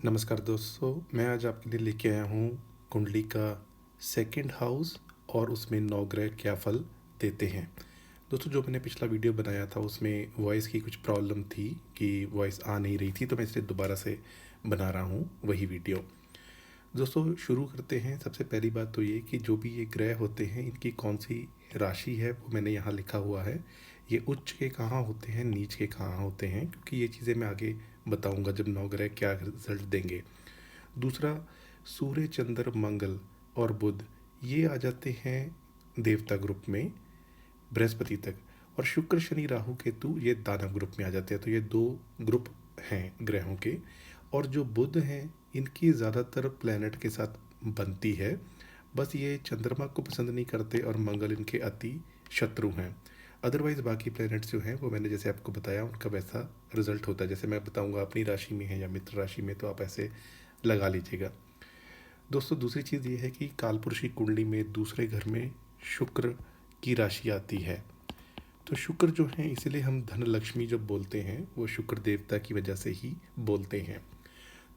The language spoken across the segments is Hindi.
नमस्कार दोस्तों, मैं आज आपके लिए लेके आया हूँ कुंडली का सेकंड हाउस और उसमें 9 ग्रह क्या फल देते हैं। दोस्तों, जो मैंने पिछला वीडियो बनाया था उसमें वॉइस की कुछ प्रॉब्लम थी कि वॉइस आ नहीं रही थी, तो मैं इसलिए दोबारा से बना रहा हूँ वही वीडियो। दोस्तों, शुरू करते हैं। सबसे पहली बात तो ये कि जो भी ये ग्रह होते हैं इनकी कौन सी राशि है वो मैंने यहाँ लिखा हुआ है। ये उच्च के कहाँ होते हैं, नीच के कहाँ होते हैं, क्योंकि ये चीज़ें मैं आगे बताऊंगा जब 9 ग्रह क्या रिजल्ट देंगे। दूसरा, सूर्य, चंद्र, मंगल और बुध ये आ जाते हैं देवता ग्रुप में बृहस्पति तक। और शुक्र, शनि, राहु, केतु ये दानव ग्रुप में आ जाते हैं। तो ये दो ग्रुप हैं ग्रहों के। और जो बुध हैं इनकी ज़्यादातर प्लैनेट के साथ बनती है। बस ये चंद्रमा को पसंद नहीं करते और मंगल इनके अति शत्रु हैं। अदरवाइज़ बाकी प्लैनेट्स जो हैं वो मैंने जैसे आपको बताया उनका वैसा रिजल्ट होता है। जैसे मैं बताऊंगा अपनी राशि में है या मित्र राशि में, तो आप ऐसे लगा लीजिएगा। दोस्तों, दूसरी चीज़ ये है कि कालपुरुष की कुंडली में दूसरे घर में शुक्र की राशि आती है। तो शुक्र जो है, इसलिए हम धन लक्ष्मी जब बोलते हैं वो शुक्र देवता की वजह से ही बोलते हैं।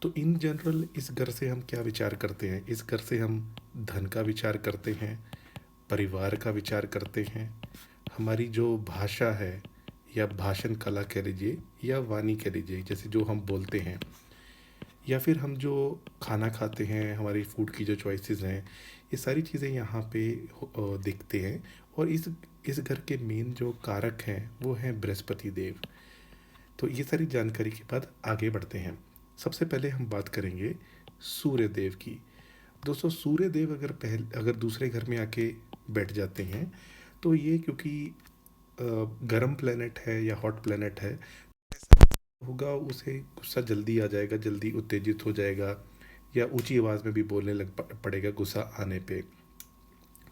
तो इन जनरल इस घर से हम क्या विचार करते हैं? इस घर से हम धन का विचार करते हैं, परिवार का विचार करते हैं, हमारी जो भाषा है या भाषण कला कह लीजिए या वाणी कह लीजिए, जैसे जो हम बोलते हैं, या फिर हम जो खाना खाते हैं, हमारी फूड की जो चॉइसेस हैं, ये सारी चीज़ें यहाँ पे दिखते हैं। और इस घर के मेन जो कारक हैं वो हैं बृहस्पति देव। तो ये सारी जानकारी के बाद आगे बढ़ते हैं। सबसे पहले हम बात करेंगे सूर्य देव की। दोस्तों, सूर्य देव अगर दूसरे घर में आके बैठ जाते हैं तो ये क्योंकि गर्म प्लेनेट है या हॉट प्लेनेट है, होगा उसे गुस्सा जल्दी आ जाएगा, जल्दी उत्तेजित हो जाएगा या ऊंची आवाज़ में भी बोलने लग पड़ेगा गुस्सा आने पे।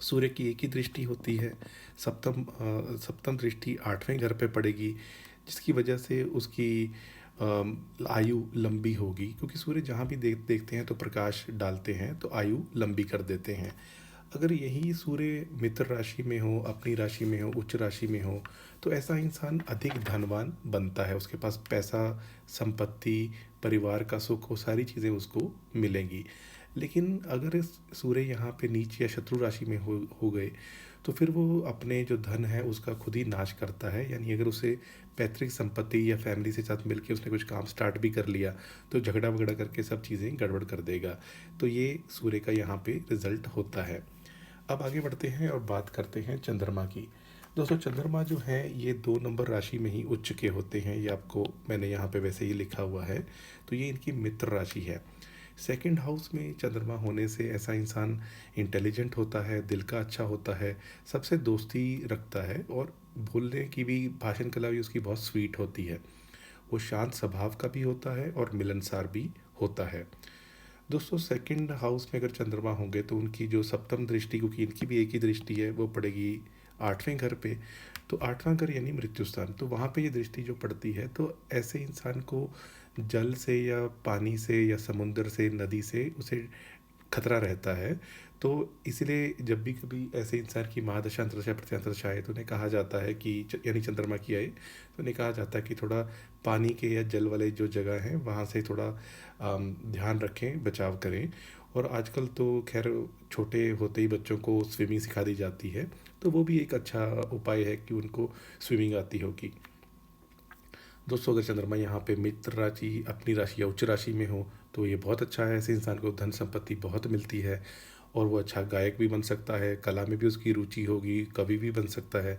सूर्य की एक ही दृष्टि होती है, सप्तम दृष्टि 8वें घर पे पड़ेगी, जिसकी वजह से उसकी आयु लंबी होगी, क्योंकि सूर्य जहाँ भी देखते हैं तो प्रकाश डालते हैं तो आयु लंबी कर देते हैं। अगर यही सूर्य मित्र राशि में हो, अपनी राशि में हो, उच्च राशि में हो, तो ऐसा इंसान अधिक धनवान बनता है। उसके पास पैसा, संपत्ति, परिवार का सुख, वो सारी चीज़ें उसको मिलेंगी। लेकिन अगर सूर्य यहाँ पे नीच या शत्रु राशि में हो गए तो फिर वो अपने जो धन है उसका खुद ही नाश करता है। यानी अगर उसे पैतृक संपत्ति या फैमिली से साथ मिलकर उसने कुछ काम स्टार्ट भी कर लिया तो झगड़ा वगड़ा करके सब चीज़ें गड़बड़ कर देगा। तो ये सूर्य का यहाँ पे रिजल्ट होता है। अब आगे बढ़ते हैं और बात करते हैं चंद्रमा की। दोस्तों, चंद्रमा जो है ये 2 नंबर राशि में ही उच्च के होते हैं। ये आपको मैंने यहाँ पे वैसे ही लिखा हुआ है। तो ये इनकी मित्र राशि है। सेकंड हाउस में चंद्रमा होने से ऐसा इंसान इंटेलिजेंट होता है, दिल का अच्छा होता है, सबसे दोस्ती रखता है और बोलने की भी, भाषण कला भी उसकी बहुत स्वीट होती है। वो शांत स्वभाव का भी होता है और मिलनसार भी होता है। दोस्तों, सेकंड हाउस में अगर चंद्रमा होंगे तो उनकी जो सप्तम दृष्टि, क्योंकि इनकी भी एक ही दृष्टि है, वो पड़ेगी 8वें घर पे। तो 8वां घर यानी मृत्यु स्थान, तो वहाँ पे ये दृष्टि जो पड़ती है तो ऐसे इंसान को जल से या पानी से या समुद्र से, नदी से उसे खतरा रहता है। तो इसलिए जब भी कभी ऐसे इंसान की महादशा, अंतरदशा, प्रत्यंतरदशा आए तो उन्हें कहा जाता है कि यानी चंद्रमा की आए तो उन्हें कहा जाता है कि थोड़ा पानी के या जल वाले जो जगह हैं वहाँ से थोड़ा ध्यान रखें, बचाव करें। और आजकल तो खैर छोटे होते ही बच्चों को स्विमिंग सिखा दी जाती है, तो वो भी एक अच्छा उपाय है कि उनको स्विमिंग आती होगी। दोस्तों, अगर चंद्रमा यहाँ पे मित्र राशि, अपनी राशि या उच्च राशि में हो तो ये बहुत अच्छा है। ऐसे इंसान को धन संपत्ति बहुत मिलती है और वो अच्छा गायक भी बन सकता है, कला में भी उसकी रुचि होगी, कवि भी बन सकता है।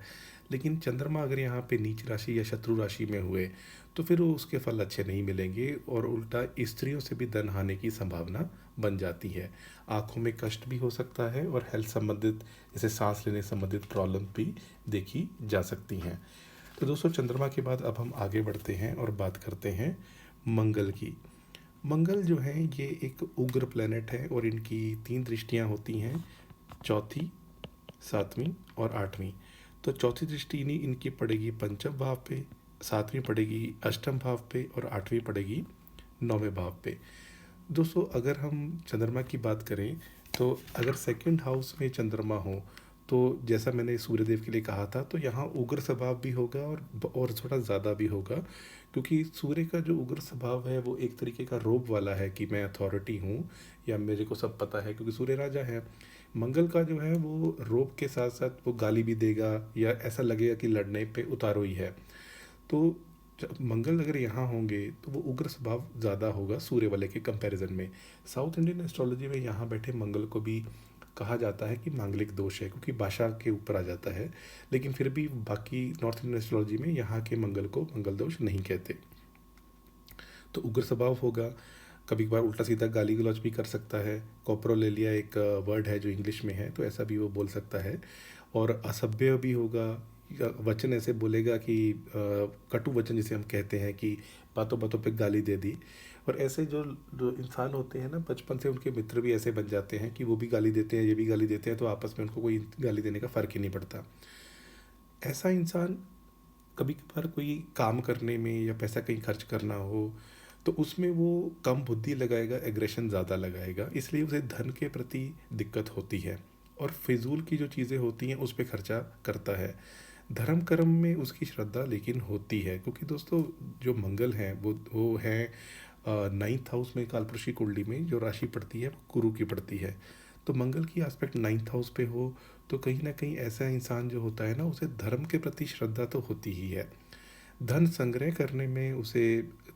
लेकिन चंद्रमा अगर यहाँ पे नीच राशि या शत्रु राशि में हुए तो फिर वो उसके फल अच्छे नहीं मिलेंगे और उल्टा स्त्रियों से भी धन हानि की संभावना बन जाती है। आँखों में कष्ट भी हो सकता है और हेल्थ संबंधित, जैसे सांस लेने संबंधित प्रॉब्लम भी देखी जा सकती हैं। तो दोस्तों, चंद्रमा के बाद अब हम आगे बढ़ते हैं और बात करते हैं मंगल की। मंगल जो है ये एक उग्र प्लेनेट है और इनकी 3 दृष्टियां होती हैं, चौथी, 7वीं और 8वीं। तो चौथी दृष्टि इनकी पड़ेगी पंचम भाव पे, 7वीं पड़ेगी अष्टम भाव पे और 8वीं पड़ेगी 9वें भाव पे। दोस्तों, अगर हम चंद्रमा की बात करें तो अगर सेकंड हाउस में चंद्रमा हो तो जैसा मैंने सूर्यदेव के लिए कहा था, तो यहाँ उग्र स्वभाव भी होगा और थोड़ा ज़्यादा भी होगा, क्योंकि सूर्य का जो उग्र स्वभाव है वो एक तरीके का रोब वाला है कि मैं अथॉरिटी हूँ या मेरे को सब पता है, क्योंकि सूर्य राजा है। मंगल का जो है वो रोब के साथ साथ वो गाली भी देगा या ऐसा लगेगा कि लड़ने पे उतारो ही है। तो जब मंगल अगर यहाँ होंगे तो वो उग्र स्वभाव ज़्यादा होगा सूर्य वाले के कंपैरिजन में। साउथ इंडियन एस्ट्रोलॉजी में यहाँ बैठे मंगल को भी कहा जाता है कि मांगलिक दोष है, क्योंकि भाषा के ऊपर आ जाता है, लेकिन फिर भी बाकी नॉर्थ इंडियन एस्ट्रोलॉजी में यहाँ के मंगल को मंगल दोष नहीं कहते। तो उग्र स्वभाव होगा, कभी कभार उल्टा सीधा गाली गलौज भी कर सकता है। कॉप्रोलेलिया एक वर्ड है जो इंग्लिश में है, तो ऐसा भी वो बोल सकता है। और असभ्य भी होगा, वचन ऐसे बोलेगा कि कटु वचन जिसे हम कहते हैं कि बातों बातों पे गाली दे दी। और ऐसे जो इंसान होते हैं ना, बचपन से उनके मित्र भी ऐसे बन जाते हैं कि वो भी गाली देते हैं, ये भी गाली देते हैं, तो आपस में उनको कोई गाली देने का फ़र्क ही नहीं पड़ता। ऐसा इंसान कभी कभार कोई काम करने में या पैसा कहीं खर्च करना हो तो उसमें वो कम बुद्धि लगाएगा, एग्रेशन ज़्यादा लगाएगा, इसलिए उसे धन के प्रति दिक्कत होती है और फिजूल की जो चीज़ें होती हैं उस पर खर्चा करता है। धर्म कर्म में उसकी श्रद्धा लेकिन होती है, क्योंकि दोस्तों जो मंगल हैं वो हैं नाइन्थ हाउस में, कालपुरुषी कुंडली में जो राशि पड़ती है वो गुरु की पड़ती है। तो मंगल की एस्पेक्ट नाइन्थ हाउस पे हो तो कहीं ना कहीं ऐसा इंसान जो होता है ना, उसे धर्म के प्रति श्रद्धा तो होती ही है। धन संग्रह करने में उसे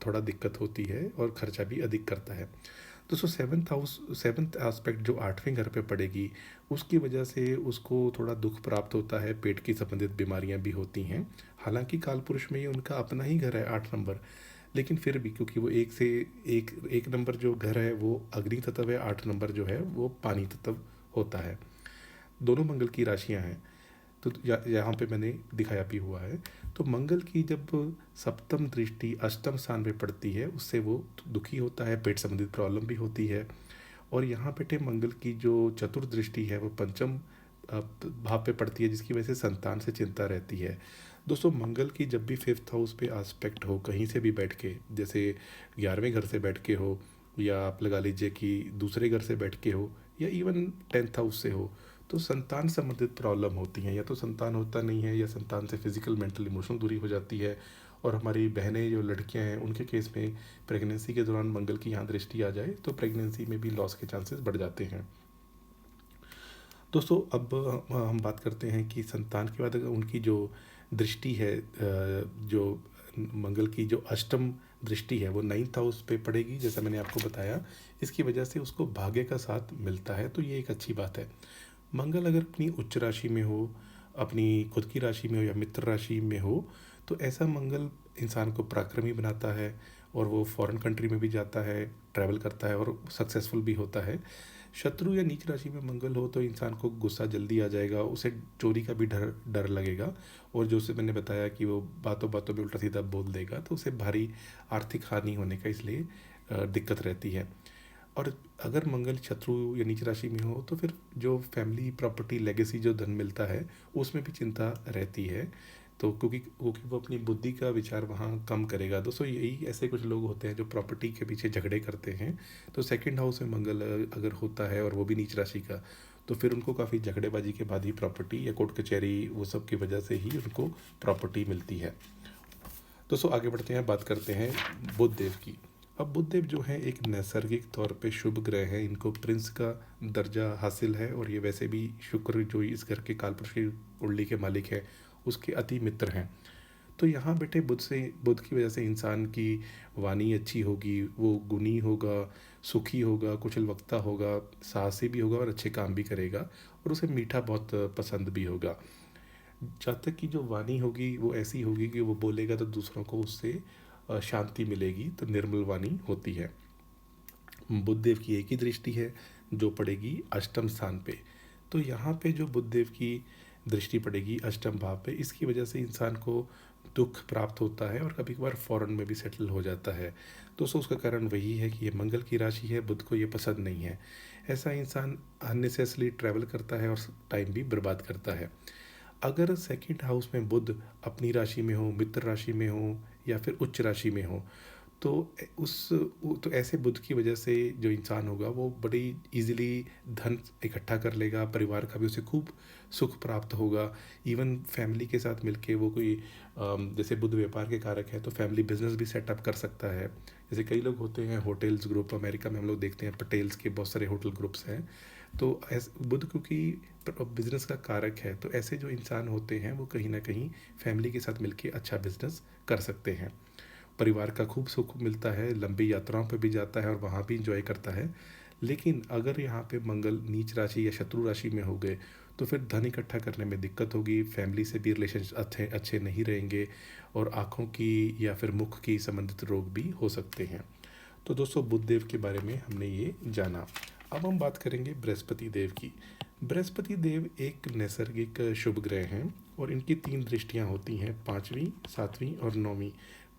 थोड़ा दिक्कत होती है और खर्चा भी अधिक करता है। दोस्तों सेवन्थ एस्पेक्ट जो आठवें घर पे पड़ेगी, उसकी वजह से उसको थोड़ा दुख प्राप्त होता है, पेट की संबंधित बीमारियां भी होती हैं। हालांकि कालपुरुष में ये उनका अपना ही घर है 8 नंबर, लेकिन फिर भी क्योंकि वो एक नंबर जो घर है वो अग्नि तत्व है, 8 नंबर जो है वो पानी तत्व होता है। दोनों मंगल की राशियां हैं, तो यहाँ पे मैंने दिखाया भी हुआ है। तो मंगल की जब सप्तम दृष्टि अष्टम स्थान पे पड़ती है उससे वो दुखी होता है, पेट संबंधित प्रॉब्लम भी होती है। और यहाँ पे मंगल की जो चतुर्दृष्टि है वो पंचम भाव पे पड़ती है, जिसकी वजह से संतान से चिंता रहती है। दोस्तों मंगल की जब भी फिफ्थ हाउस पे आस्पेक्ट हो कहीं से भी बैठ के, जैसे 11वें घर से बैठ के हो, या आप लगा लीजिए कि दूसरे घर से बैठ के हो, या इवन 10th हाउस से हो, तो संतान संबंधित प्रॉब्लम होती हैं। या तो संतान होता नहीं है, या संतान से फिजिकल मेंटल इमोशनल दूरी हो जाती है। और हमारी बहनें जो लड़कियां हैं उनके केस में प्रेगनेंसी के दौरान मंगल की यहाँ दृष्टि आ जाए तो प्रेगनेंसी में भी लॉस के चांसेस बढ़ जाते हैं। दोस्तों अब हम बात करते हैं कि संतान के बाद अगर उनकी जो दृष्टि है, जो मंगल की जो अष्टम दृष्टि है वो 9th हाउस पे पड़ेगी, जैसा मैंने आपको बताया। इसकी वजह से उसको भाग्य का साथ मिलता है, तो ये एक अच्छी बात है। मंगल अगर अपनी उच्च राशि में हो, अपनी खुद की राशि में हो या मित्र राशि में हो, तो ऐसा मंगल इंसान को पराक्रमी बनाता है और वो फॉरेन कंट्री में भी जाता है, ट्रैवल करता है और सक्सेसफुल भी होता है। शत्रु या नीच राशि में मंगल हो तो इंसान को गुस्सा जल्दी आ जाएगा, उसे चोरी का भी डर डर लगेगा, और जो से मैंने बताया कि वो बातों बातों में उल्टा सीधा बोल देगा, तो उसे भारी आर्थिक हानि होने का इसलिए दिक्कत रहती है। और अगर मंगल शत्रु या नीच राशि में हो तो फिर जो फैमिली प्रॉपर्टी लेगेसी जो धन मिलता है उसमें भी चिंता रहती है, तो क्योंकि वो अपनी बुद्धि का विचार वहाँ कम करेगा। दोस्तों यही ऐसे कुछ लोग होते हैं जो प्रॉपर्टी के पीछे झगड़े करते हैं। तो सेकंड हाउस में मंगल अगर होता है और वो भी नीच राशि का, तो फिर उनको काफ़ी झगड़ेबाजी के बाद ही प्रॉपर्टी या कोर्ट कचहरी वो सब की वजह से ही उनको प्रॉपर्टी मिलती है। दोस्तों आगे बढ़ते हैं, बात करते हैं बुध देव की। अब बुध देव जो है एक नैसर्गिक तौर पे शुभ ग्रह है, इनको प्रिंस का दर्जा हासिल है, और ये वैसे भी शुक्र जो इस घर के कालपुरुष की कुंडली के मालिक है उसके अति मित्र हैं। तो यहाँ बेटे बुध की वजह से इंसान की वाणी अच्छी होगी, वो गुणी होगा, सुखी होगा, कुशल वक्ता होगा, साहसी भी होगा और अच्छे काम भी करेगा, और उसे मीठा बहुत पसंद भी होगा। जातक की जो वाणी होगी वो ऐसी होगी कि वो बोलेगा तो दूसरों को उससे शांति मिलेगी, तो निर्मल वाणी होती है। बुधदेव की एक ही दृष्टि है जो पड़ेगी अष्टम स्थान पे। तो यहाँ पे जो बुधदेव की दृष्टि पड़ेगी अष्टम भाव पे, इसकी वजह से इंसान को दुख प्राप्त होता है और कभी कभार फॉरेन में भी सेटल हो जाता है। दोस्तों उसका कारण वही है कि ये मंगल की राशि है, बुध को ये पसंद नहीं है। ऐसा इंसान अननेसेसरी ट्रैवल करता है और टाइम भी बर्बाद करता है। अगर सेकंड हाउस में बुध अपनी राशि में हो, मित्र राशि में हो या फिर उच्च राशि में हो, तो तो ऐसे बुध की वजह से जो इंसान होगा वो बड़ी इजीली धन इकट्ठा कर लेगा, परिवार का भी उसे खूब सुख प्राप्त होगा। इवन फैमिली के साथ मिलके वो कोई जैसे बुध व्यापार के कारक है तो फैमिली बिजनेस भी सेटअप कर सकता है। जैसे कई लोग होते हैं होटल्स ग्रुप, अमेरिका में हम लोग देखते हैं पटेल्स के बहुत सारे होटल ग्रुप्स हैं। तो बुध क्योंकि बिजनेस का कारक है, तो ऐसे जो इंसान होते हैं वो कहीं ना कहीं फैमिली के साथ मिलके अच्छा बिजनेस कर सकते हैं। परिवार का खूब सुख मिलता है, लंबी यात्राओं पर भी जाता है और वहाँ भी इंजॉय करता है। लेकिन अगर यहाँ पे मंगल नीच राशि या शत्रु राशि में हो गए तो फिर धन इकट्ठा करने में दिक्कत होगी, फैमिली से भी रिलेशन अच्छे अच्छे नहीं रहेंगे और आँखों की या फिर मुख की संबंधित रोग भी हो सकते हैं। तो दोस्तों बुध देव के बारे में हमने ये जाना। अब हम बात करेंगे बृहस्पति देव की। बृहस्पति देव एक नैसर्गिक शुभ ग्रह हैं और इनकी 3 दृष्टियां होती हैं, 5वीं, 7वीं और 9वीं।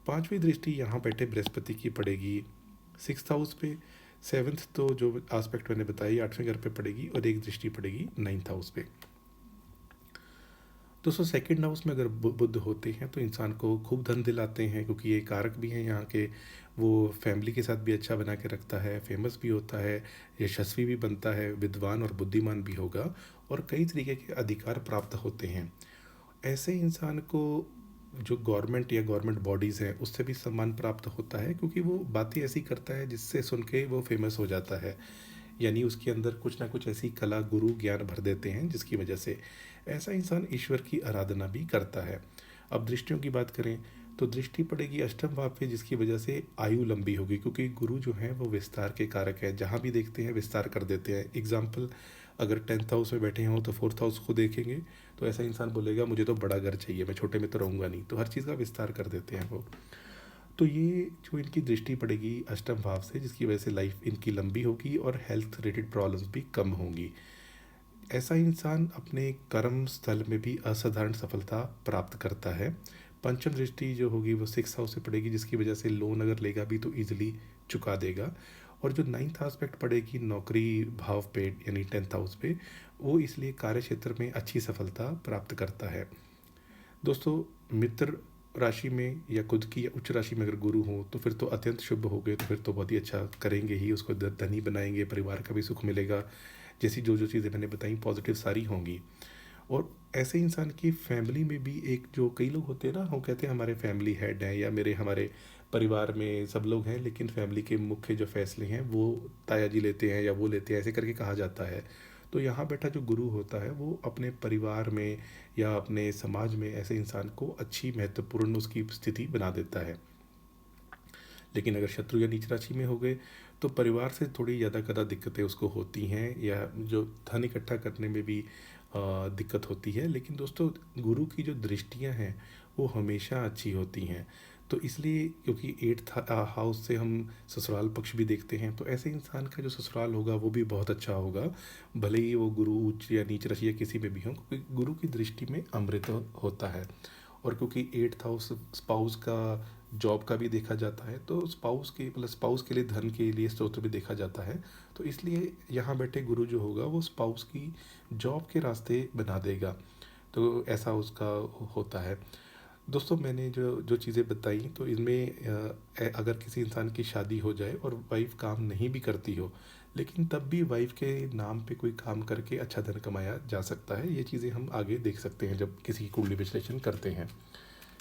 5वीं दृष्टि यहाँ बैठे बृहस्पति की पड़ेगी 6th हाउस पे। 7th तो जो आस्पेक्ट मैंने बताई 8वें घर पे पड़ेगी और एक दृष्टि पड़ेगी 9th हाउस पे। दोस्तों सेकंड हाउस में अगर बुध होते हैं तो इंसान को खूब धन दिलाते हैं, क्योंकि ये कारक भी हैं यहाँ के। वो फैमिली के साथ भी अच्छा बना के रखता है, फेमस भी होता है, यशस्वी भी बनता है, विद्वान और बुद्धिमान भी होगा और कई तरीके के अधिकार प्राप्त होते हैं। ऐसे इंसान को जो गवर्नमेंट या गवर्नमेंट बॉडीज़ हैं उससे भी सम्मान प्राप्त होता है, क्योंकि वो बातें ऐसी करता है जिससे सुन के वो फेमस हो जाता है। यानी उसके अंदर कुछ ना कुछ ऐसी कला गुरु ज्ञान भर देते हैं जिसकी वजह से ऐसा इंसान ईश्वर की आराधना भी करता है। अब दृष्टियों की बात करें तो दृष्टि पड़ेगी अष्टम भाव पे, जिसकी वजह से आयु लंबी होगी, क्योंकि गुरु जो है वो विस्तार के कारक है, जहाँ भी देखते हैं विस्तार कर देते हैं। एग्जाम्पल, अगर 10th हाउस में बैठे हों तो 4th हाउस को देखेंगे तो ऐसा इंसान बोलेगा मुझे तो बड़ा घर चाहिए, मैं छोटे में तो रहूँगा नहीं, तो हर चीज़ का विस्तार कर देते हैं वो। तो ये जो इनकी दृष्टि पड़ेगी अष्टम भाव से, जिसकी वजह से लाइफ इनकी लंबी होगी और हेल्थ रिलेटेड प्रॉब्लम्स भी कम होंगी। ऐसा इंसान अपने कर्म स्थल में भी असाधारण सफलता प्राप्त करता है। पंचम दृष्टि जो होगी वो 6th हाउस से पड़ेगी, जिसकी वजह से लोन अगर लेगा भी तो ईजिली चुका देगा। और जो 9th आस्पेक्ट पड़ेगी नौकरी भाव पे यानी 10th हाउस पे, वो इसलिए कार्य क्षेत्र में अच्छी सफलता प्राप्त करता है। दोस्तों मित्र राशि में या खुद की या उच्च राशि में अगर गुरु हो तो फिर तो अत्यंत शुभ हो गए, तो फिर तो बहुत ही अच्छा करेंगे ही, उसको धनी बनाएंगे, परिवार का भी सुख मिलेगा। जैसी जो जो चीज़ें मैंने बताई पॉजिटिव सारी होंगी। और ऐसे इंसान की फैमिली में भी एक जो कई लोग होते हैं ना, वो कहते हैं हमारे फैमिली हेड हैं या हमारे परिवार में सब लोग हैं, लेकिन फैमिली के मुख्य जो फैसले हैं वो ताया जी लेते हैं या वो लेते हैं, ऐसे करके कहा जाता है। तो यहाँ बैठा जो गुरु होता है वो अपने परिवार में या अपने समाज में ऐसे इंसान को अच्छी महत्वपूर्ण उसकी स्थिति बना देता है। लेकिन अगर शत्रु या नीच राशि में हो गए तो परिवार से थोड़ी ज़्यादा कदा दिक्कतें उसको होती हैं, या जो धन इकट्ठा करने में भी दिक्कत होती है। लेकिन दोस्तों गुरु की जो दृष्टियां हैं वो हमेशा अच्छी होती हैं। तो इसलिए क्योंकि 8th हाउस से हम ससुराल पक्ष भी देखते हैं, तो ऐसे इंसान का जो ससुराल होगा वो भी बहुत अच्छा होगा, भले ही वो गुरु उच्च या नीच राशि या किसी में भी हो, क्योंकि गुरु की दृष्टि में अमृत होता है। और क्योंकि 8th हाउस स्पाउस का जॉब का भी देखा जाता है, तो स्पाउस के लिए धन के लिए स्रोत भी देखा जाता है। तो इसलिए यहाँ बैठे गुरु जो होगा वो स्पाउस की जॉब के रास्ते बना देगा, तो ऐसा उसका होता है। दोस्तों मैंने जो जो चीज़ें बताई तो इनमें अगर किसी इंसान की शादी हो जाए और वाइफ काम नहीं भी करती हो, लेकिन तब भी वाइफ के नाम पे कोई काम करके अच्छा धन कमाया जा सकता है। ये चीज़ें हम आगे देख सकते हैं जब किसी की कुंडली विश्लेषण करते हैं।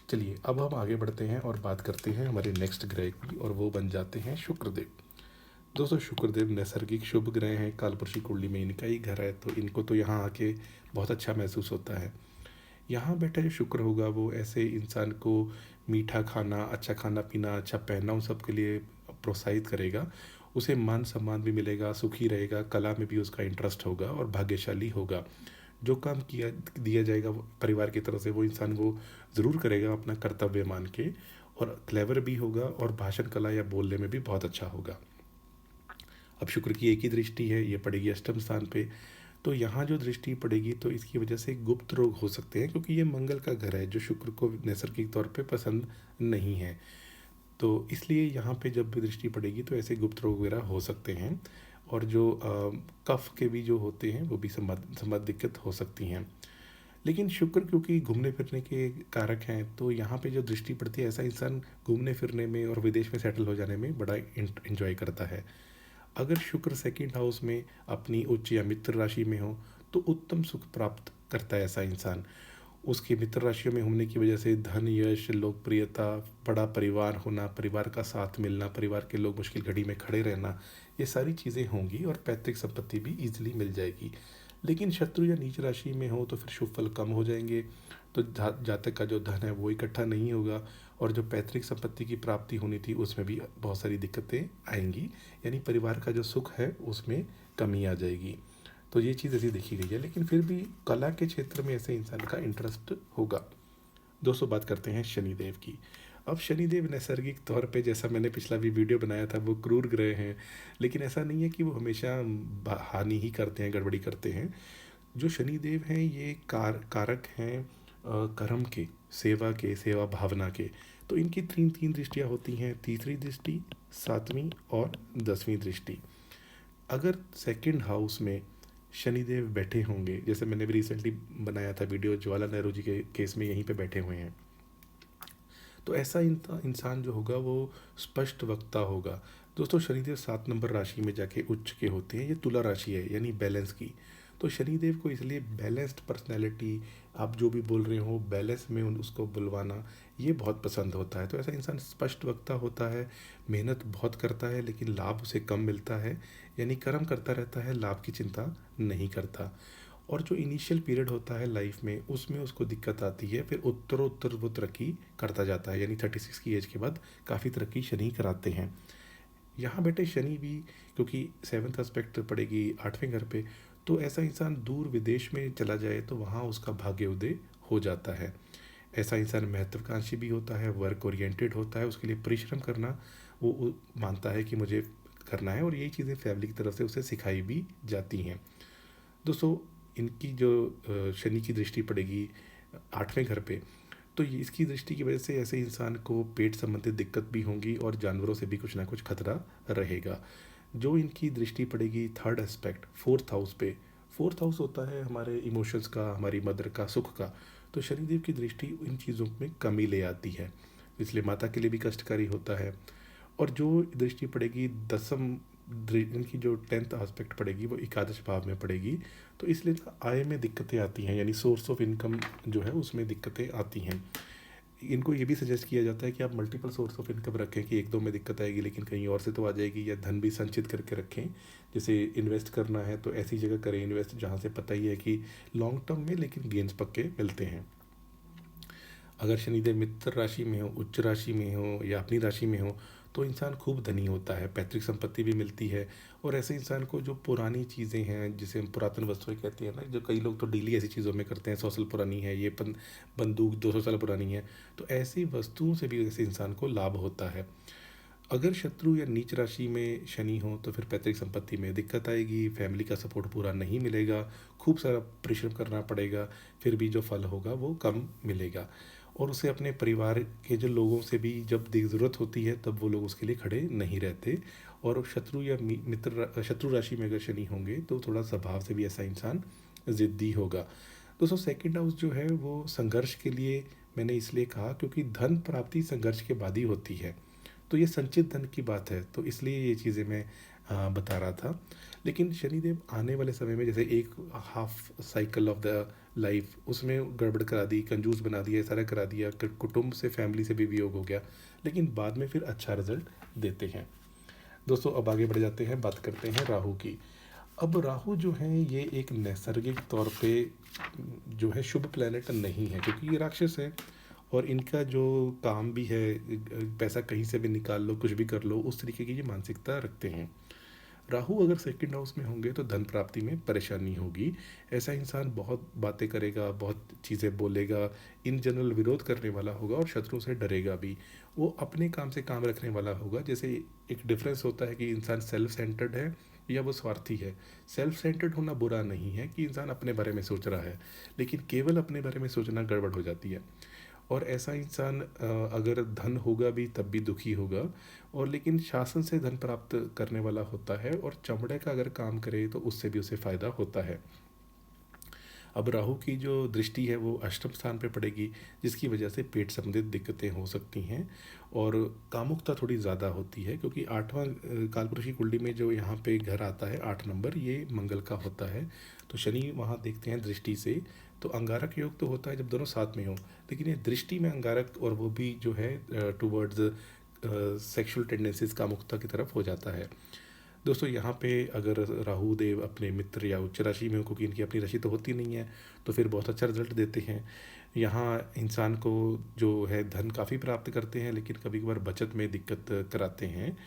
चलिए अब हम आगे बढ़ते हैं और बात करते हैं हमारे नेक्स्ट ग्रह की, और वो बन जाते हैं शुक्रदेव। दोस्तों शुक्रदेव नैसर्गिक शुभ ग्रह हैं, कालपुरुषी कुंडली में इनका ही घर है, तो इनको तो यहाँ आके बहुत अच्छा महसूस होता है। यहाँ बैठा जो शुक्र होगा वो ऐसे इंसान को मीठा खाना, अच्छा खाना पीना, अच्छा पहनना, उन सब के लिए प्रोत्साहित करेगा। उसे मान सम्मान भी मिलेगा, सुखी रहेगा, कला में भी उसका इंटरेस्ट होगा और भाग्यशाली होगा। जो काम किया दिया जाएगा परिवार की तरफ से वो इंसान वो ज़रूर करेगा अपना कर्तव्य मान के, और क्लेवर भी होगा और भाषण कला या बोलने में भी बहुत अच्छा होगा। अब शुक्र की एक ही दृष्टि है, ये पड़ेगी अष्टम स्थान पे। तो यहाँ जो दृष्टि पड़ेगी तो इसकी वजह से गुप्त रोग हो सकते हैं, क्योंकि ये मंगल का घर है जो शुक्र को नैसर्गिक तौर पे पसंद नहीं है। तो इसलिए यहाँ पे जब भी दृष्टि पड़ेगी तो ऐसे गुप्त रोग वगैरह हो सकते हैं। और जो कफ के भी जो होते हैं वो भी संबंध दिक्कत हो सकती हैं। लेकिन शुक्र क्योंकि घूमने फिरने के कारक हैं, तो यहाँ पे जो दृष्टि पड़ती है, ऐसा इंसान घूमने फिरने में और विदेश में सेटल हो जाने में बड़ा इंजॉय करता है। अगर शुक्र सेकंड हाउस में अपनी उच्च या मित्र राशि में हो, तो उत्तम सुख प्राप्त करता है ऐसा इंसान। उसकी मित्र राशियों में होने की वजह से धन, यश, लोकप्रियता, बड़ा परिवार होना, परिवार का साथ मिलना, परिवार के लोग मुश्किल घड़ी में खड़े रहना, ये सारी चीज़ें होंगी और पैतृक संपत्ति भी ईजिली मिल जाएगी। लेकिन शत्रु या नीच राशि में हो तो फिर शुभ फल कम हो जाएंगे, तो जातक का जो धन है वो इकट्ठा नहीं होगा, और जो पैतृक संपत्ति की प्राप्ति होनी थी उसमें भी बहुत सारी दिक्कतें आएंगी, यानी परिवार का जो सुख है उसमें कमी आ जाएगी। तो ये चीज़ ऐसी देखी गई है, लेकिन फिर भी कला के क्षेत्र में ऐसे इंसान का इंटरेस्ट होगा। दोस्तों, बात करते हैं शनिदेव की। अब शनिदेव नैसर्गिक तौर पे, जैसा मैंने पिछला भी वीडियो बनाया था, वो क्रूर ग्रह हैं, लेकिन ऐसा नहीं है कि वो हमेशा हानि ही करते हैं, गड़बड़ी करते हैं। जो शनिदेव हैं ये कारक हैं कर्म के, सेवा के, सेवा भावना के। तो इनकी तीन तीन दृष्टियाँ होती हैं, तीसरी दृष्टि, सातवीं और 10वीं दृष्टि। अगर सेकंड हाउस में शनिदेव बैठे होंगे, जैसे मैंने भी रिसेंटली बनाया था वीडियो, जवाहरलाल नेहरू जी के केस में यहीं पे बैठे हुए हैं, तो ऐसा इंसान जो होगा वो स्पष्ट वक्ता होगा। दोस्तों, शनिदेव 7 नंबर राशि में जाके उच्च के होते हैं, ये तुला राशि है यानी बैलेंस की। तो शनिदेव को इसलिए बैलेंस्ड पर्सनैलिटी, आप जो भी बोल रहे हो बैलेंस में उसको बुलवाना, ये बहुत पसंद होता है। तो ऐसा इंसान स्पष्ट वक्ता होता है, मेहनत बहुत करता है लेकिन लाभ उसे कम मिलता है, यानी कर्म करता रहता है, लाभ की चिंता नहीं करता। और जो इनिशियल पीरियड होता है लाइफ में, उसमें उसको दिक्कत आती है, फिर उत्तरोत्तर वो तरक्की करता जाता है, यानी 36 की एज के बाद काफ़ी तरक्की शनि कराते हैं। यहाँ बेटे शनि भी, क्योंकि 7th एस्पेक्ट पड़ेगी 8वें घर पे, तो ऐसा इंसान दूर विदेश में चला जाए तो वहाँ उसका भाग्य उदय हो जाता है। ऐसा इंसान महत्वाकांक्षी भी होता है, वर्क ओरिएंटेड होता है, उसके लिए परिश्रम करना वो मानता है कि मुझे करना है, और यही चीज़ें फैमिली की तरफ से उसे सिखाई भी जाती हैं। दोस्तों, इनकी जो शनि की दृष्टि पड़ेगी 8वें घर पे, तो ये इसकी दृष्टि की वजह से ऐसे इंसान को पेट संबंधित दिक्कत भी होंगी और जानवरों से भी कुछ ना कुछ खतरा रहेगा। जो इनकी दृष्टि पड़ेगी थर्ड एस्पेक्ट 4th हाउस पे, 4th हाउस होता है हमारे इमोशंस का, हमारी मदर का, सुख का। तो शनिदेव की दृष्टि इन चीज़ों में कमी ले आती है, इसलिए माता के लिए भी कष्टकारी होता है। और जो दृष्टि पड़ेगी इनकी जो 10th एस्पेक्ट पड़ेगी वो एकादश भाव में पड़ेगी, तो इसलिए ना आय में दिक्कतें आती हैं, यानी सोर्स ऑफ इनकम जो है उसमें दिक्कतें आती हैं। इनको ये भी सजेस्ट किया जाता है कि आप मल्टीपल सोर्स ऑफ इनकम रखें, कि एक दो में दिक्कत आएगी लेकिन कहीं और से तो आ जाएगी, या धन भी संचित करके रखें। जैसे इन्वेस्ट करना है तो ऐसी जगह करें इन्वेस्ट जहाँ से पता ही है कि लॉन्ग टर्म में लेकिन गेंस पक्के मिलते हैं। अगर शनिदेव मित्र राशि में हो, उच्च राशि में हो या अपनी राशि में हो, तो इंसान खूब धनी होता है, पैतृक संपत्ति भी मिलती है। और ऐसे इंसान को जो पुरानी चीज़ें हैं, जिसे हम पुरातन वस्तुएं कहते हैं ना, जो कई लोग तो डेली ऐसी चीज़ों में करते हैं, 100 साल पुरानी है ये बंदूक 200 साल पुरानी है, तो ऐसी वस्तुओं से भी ऐसे इंसान को लाभ होता है। अगर शत्रु या नीच राशि में शनि हो तो फिर पैतृक संपत्ति में दिक्कत आएगी, फैमिली का सपोर्ट पूरा नहीं मिलेगा, खूब सारा परिश्रम करना पड़ेगा, फिर भी जो फल होगा वो कम मिलेगा। और उसे अपने परिवार के जो लोगों से भी जब ज़रूरत होती है तब वो लोग उसके लिए खड़े नहीं रहते। और शत्रु या शत्रु राशि में अगर शनि होंगे तो थोड़ा स्वभाव से भी ऐसा इंसान ज़िद्दी होगा। दोस्तों, सेकंड हाउस जो है वो संघर्ष के लिए मैंने इसलिए कहा क्योंकि धन प्राप्ति संघर्ष के बाद ही होती है, तो ये संचित धन की बात है, तो इसलिए ये चीज़ें मैं बता रहा था। लेकिन शनिदेव आने वाले समय में जैसे एक half cycle of the life उसमें गड़बड़ करा दी, कंजूस बना दिया, सारा करा दिया, कुटुंब से, फैमिली से भी वियोग हो गया, लेकिन बाद में फिर अच्छा रिजल्ट देते हैं। दोस्तों, अब आगे बढ़ जाते हैं, बात करते हैं राहु की। अब राहु जो है ये एक नैसर्गिक तौर पे जो है शुभ प्लैनेट नहीं है, क्योंकि ये राक्षस है और इनका जो काम भी है, पैसा कहीं से भी निकाल लो, कुछ भी कर लो, उस तरीके की ये मानसिकता रखते हैं। राहु अगर सेकंड हाउस में होंगे तो धन प्राप्ति में परेशानी होगी। ऐसा इंसान बहुत बातें करेगा, बहुत चीज़ें बोलेगा, इन जनरल विरोध करने वाला होगा और शत्रुओं से डरेगा भी। वो अपने काम से काम रखने वाला होगा। जैसे एक डिफरेंस होता है कि इंसान सेल्फ सेंटर्ड है या वो स्वार्थी है। सेल्फ सेंटर्ड होना बुरा नहीं है कि इंसान अपने बारे में सोच रहा है, लेकिन केवल अपने बारे में सोचना गड़बड़ हो जाती है। और ऐसा इंसान अगर धन होगा भी तब भी दुखी होगा, और लेकिन शासन से धन प्राप्त करने वाला होता है, और चमड़े का अगर काम करे तो उससे भी उसे फ़ायदा होता है। अब राहु की जो दृष्टि है वो अष्टम स्थान पे पड़ेगी, जिसकी वजह से पेट संबंधित दिक्कतें हो सकती हैं और कामुकता थोड़ी ज़्यादा होती है, क्योंकि आठवां कालपुरुष की कुंडली में जो यहाँ पे घर आता है 8 नंबर, ये मंगल का होता है। तो शनि वहाँ देखते हैं दृष्टि से, तो अंगारक योग तो होता है जब दोनों साथ में हों, लेकिन ये दृष्टि में अंगारक, और वो भी जो है टूवर्ड्स सेक्सुअल टेंडेंसीज कामुकता की तरफ हो जाता है। दोस्तों यहाँ पे अगर राहु देव अपने मित्र या उच्च राशि में हो, क्योंकि इनकी अपनी राशि तो होती नहीं है, तो फिर बहुत अच्छा रिजल्ट देते हैं। यहाँ इंसान को जो है धन काफ़ी प्राप्त करते हैं, लेकिन कभी कभार बचत में दिक्कत कराते हैं।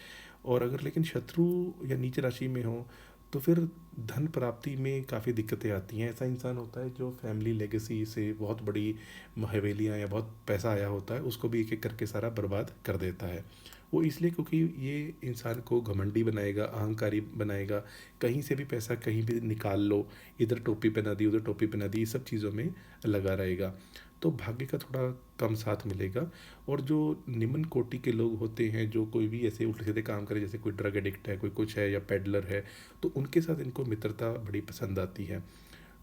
और अगर लेकिन शत्रु या नीच राशि में हो तो फिर धन प्राप्ति में काफ़ी दिक्कतें आती हैं। ऐसा इंसान होता है जो फैमिली लेगेसी से बहुत बड़ी हवेलियाँ या बहुत पैसा आया होता है, उसको भी एक एक करके सारा बर्बाद कर देता है। वो इसलिए क्योंकि ये इंसान को घमंडी बनाएगा, अहंकारी बनाएगा। कहीं से भी पैसा कहीं भी निकाल लो, इधर टोपी पहना दी, उधर टोपी पहना दी, ये सब चीज़ों में लगा रहेगा। तो भाग्य का थोड़ा कम साथ मिलेगा। और जो निम्न कोटि के लोग होते हैं, जो कोई भी ऐसे उल्टे सीधे काम करे, जैसे कोई ड्रग एडिक्ट है, कोई कुछ है, या पेडलर है, तो उनके साथ इनको मित्रता बड़ी पसंद आती है।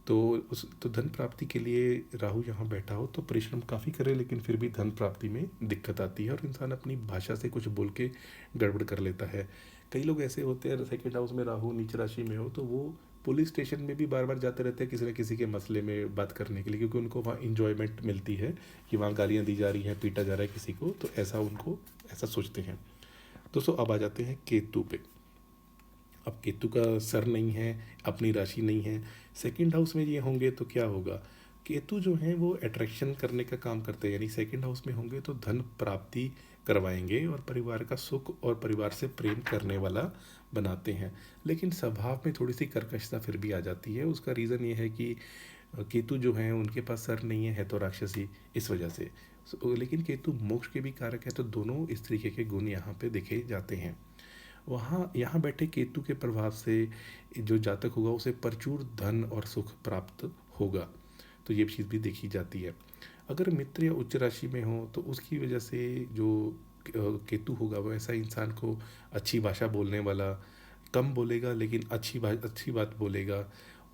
तो धन प्राप्ति के लिए राहु यहाँ बैठा हो तो परिश्रम काफ़ी करे, लेकिन फिर भी धन प्राप्ति में दिक्कत आती है और इंसान अपनी भाषा से कुछ बोल के गड़बड़ कर लेता है। कई लोग ऐसे होते हैं, सेकेंड हाउस में राहु नीच राशि में हो तो वो पुलिस स्टेशन में भी बार बार जाते रहते हैं किसी न किसी के मसले में बात करने के लिए, क्योंकि उनको वहाँ इंजॉयमेंट मिलती है कि वहाँ गालियाँ दी जा रही हैं, पीटा जा रहा है किसी को, तो ऐसा उनको ऐसा सोचते हैं। दोस्तों अब आ जाते हैं केतु पे। अब केतु का सर नहीं है, अपनी राशि नहीं है, सेकंड हाउस में ये होंगे तो क्या होगा। केतु जो हैं वो अट्रैक्शन करने का काम करते हैं, यानी सेकंड हाउस में होंगे तो धन प्राप्ति करवाएंगे और परिवार का सुख और परिवार से प्रेम करने वाला बनाते हैं। लेकिन स्वभाव में थोड़ी सी कर्कशता फिर भी आ जाती है। उसका रीज़न ये है कि केतु जो हैं उनके पास सर नहीं है तो राक्षसी, इस वजह से। लेकिन केतु मोक्ष के भी कारक है, तो दोनों इस तरीके के गुण यहाँ पे देखे जाते हैं। वहाँ यहाँ बैठे केतु के प्रभाव से जो जातक होगा उसे प्रचुर धन और सुख प्राप्त होगा, तो ये चीज़ भी देखी जाती है। अगर मित्र या उच्च राशि में हो तो उसकी वजह से जो केतु होगा वो ऐसा इंसान को अच्छी भाषा बोलने वाला, कम बोलेगा लेकिन अच्छी बात बोलेगा,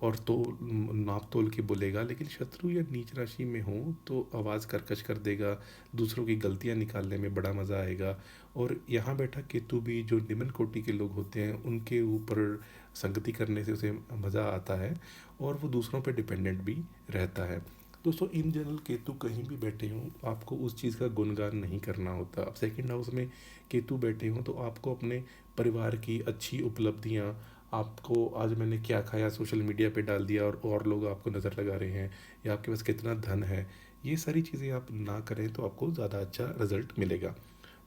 और तो नाप तोल के बोलेगा। लेकिन शत्रु या नीच राशि में हो तो आवाज़ कर्कश कर देगा, दूसरों की गलतियां निकालने में बड़ा मज़ा आएगा। और यहाँ बैठा केतु भी जो निम्न कोटि के लोग होते हैं उनके ऊपर संगति करने से उसे मज़ा आता है और वो दूसरों पे डिपेंडेंट भी रहता है। दोस्तों इन जनरल केतु कहीं भी बैठे हों, आपको उस चीज़ का गुणगान नहीं करना होता। अब सेकंड हाउस में केतु बैठे हों तो आपको अपने परिवार की अच्छी उपलब्धियां, आपको आज मैंने क्या खाया सोशल मीडिया पे डाल दिया और लोग आपको नज़र लगा रहे हैं, या आपके पास कितना धन है, ये सारी चीज़ें आप ना करें तो आपको ज़्यादा अच्छा रिजल्ट मिलेगा।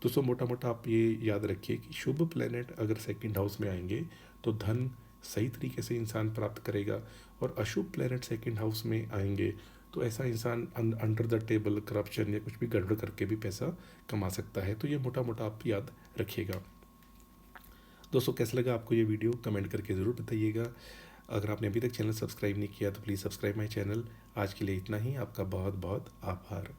दोस्तों मोटा मोटा आप ये याद रखिए कि शुभ प्लेनेट अगर सेकंड हाउस में आएंगे तो धन सही तरीके से इंसान प्राप्त करेगा, और अशुभ प्लेनेट सेकंड हाउस में आएंगे तो ऐसा इंसान अंडर द टेबल करप्शन या कुछ भी गड़बड़ करके भी पैसा कमा सकता है। तो ये मोटा मोटा आप याद रखिएगा। दोस्तों कैसा लगा आपको ये वीडियो, कमेंट करके ज़रूर बताइएगा। अगर आपने अभी तक चैनल सब्सक्राइब नहीं किया तो प्लीज़ सब्सक्राइब माई चैनल। आज के लिए इतना ही, आपका बहुत बहुत आभार।